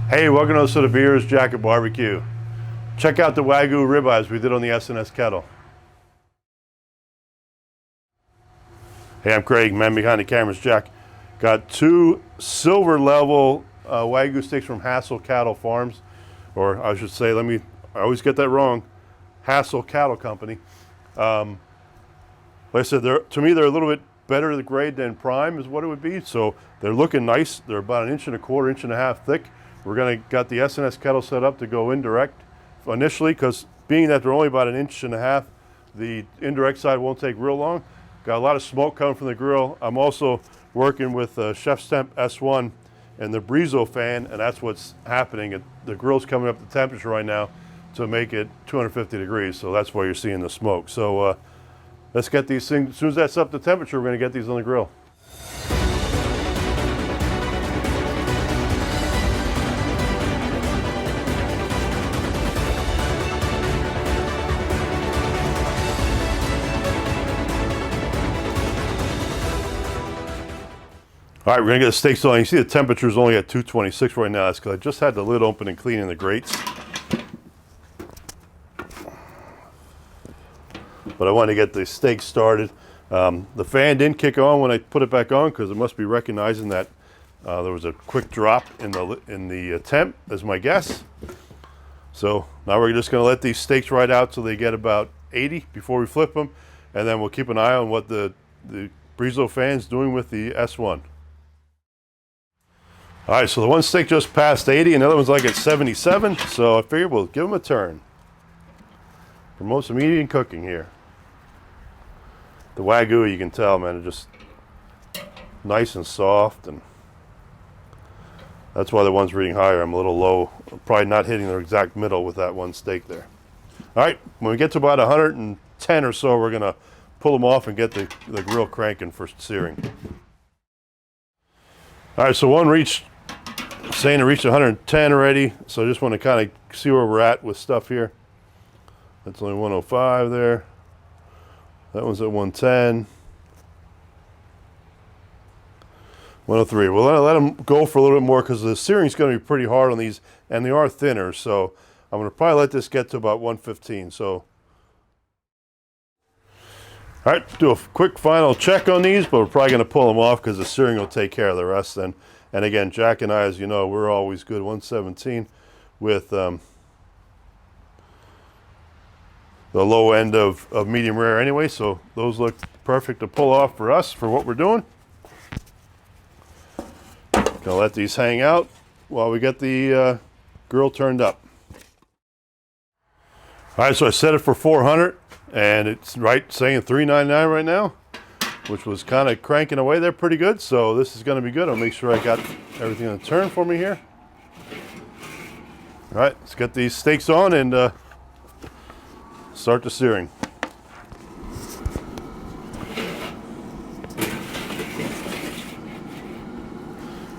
Hey, welcome to the beersjackofbbq. Check out the Wagyu ribeyes we did on the SNS Kettle. Hey, I'm Craig, man behind the camera's Jack. Got two silver level Wagyu steaks from Hassel Cattle Farms, or I should say, I always get that wrong, Hassel Cattle Company. Like I said, to me they're a little bit better the grade than prime is what it would be. So they're looking nice. They're about 1.25 inches, 1.5 inches thick. We're got the SNS Kettle set up to go indirect initially, because being that they're only about 1.5 inches, the indirect side won't take real long. Got a lot of smoke coming from the grill. I'm also working with ChefsTemp S1 and the Breezo fan, and that's what's happening. The grill's coming up the temperature right now to make it 250 degrees, so that's why you're seeing the smoke. So let's get these things, as soon as that's up to temperature, we're gonna get these on the grill. All right, we're gonna get the steaks on. You see the temperature's only at 226 right now. That's because I just had the lid open and cleaning the grates. But I wanted to get the steak started. The fan didn't kick on when I put it back on, because it must be recognizing that there was a quick drop in the temp, is my guess. So now we're just gonna let these steaks ride out till they get about 80 before we flip them, and then we'll keep an eye on what the Breezo fan's doing with the S1. All right, so the one steak just passed 80, and the other one's like at 77, so I figured we'll give them a turn. Promote some eating and cooking here. The Wagyu, you can tell, man, it's just nice and soft, and that's why the one's reading higher. I'm a little low, probably not hitting the exact middle with that one steak there. All right, when we get to about 110 or so, we're gonna pull them off and get the grill cranking for searing. All right, so one saying it reached 110 already, so I just want to kind of see where we're at with stuff here. That's only 105 there. That one's at 110. 103. We'll let them go for a little bit more, because the searing's going to be pretty hard on these, and they are thinner, so I'm going to probably let this get to about 115. So, all right, do a quick final check on these, but we're probably going to pull them off because the searing will take care of the rest then. And again, Jack and I, as you know, we're always good 117 with the low end of medium rare anyway, so those look perfect to pull off for us for what we're doing. Gonna let these hang out while we get the grill turned up. All right, so I set it for 400, and it's saying 399 right now, which was kind of cranking away there pretty good. So this is going to be good. I'll make sure I got everything on the turn for me here. All right, let's get these steaks on and start the searing.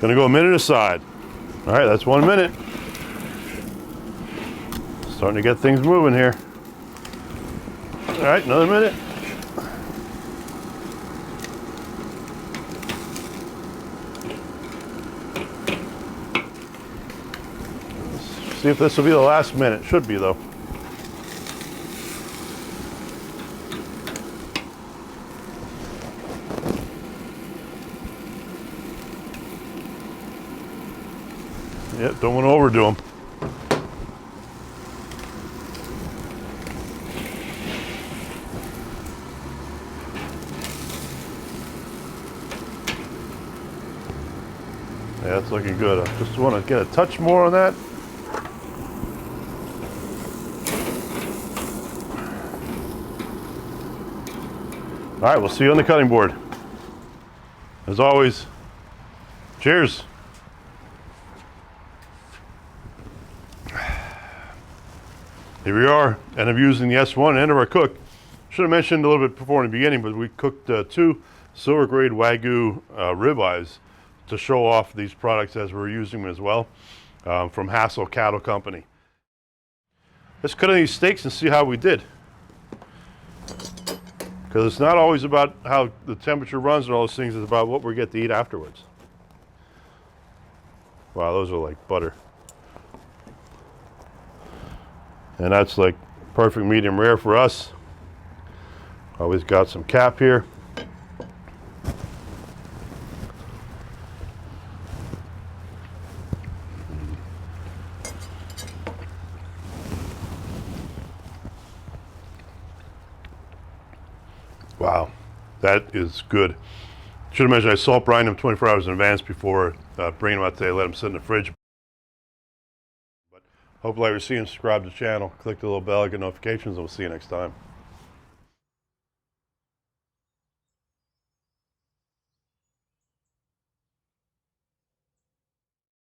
Gonna go a minute aside. All right, that's 1 minute. Starting to get things moving here. All right, another minute. See if this will be the last minute. Should be, though. Yep, don't want to overdo them. Yeah, it's looking good. I just want to get a touch more on that. All right, we'll see you on the cutting board. As always, cheers. Here we are, and I'm using the S1 end of our cook. Should have mentioned a little bit before in the beginning, but we cooked two silver grade Wagyu ribeyes to show off these products as we're using them as well, from Hassel Cattle Company. Let's cut on these steaks and see how we did. Because it's not always about how the temperature runs and all those things, it's about what we get to eat afterwards. Wow, those are like butter. And that's like perfect medium rare for us. Always got some cap here. Wow, that is good. Should have mentioned I salt brine them 24 hours in advance before bringing them out today. Let them sit in the fridge. But hopefully I see you and subscribe to the channel. Click the little bell, get notifications, and we'll see you next time.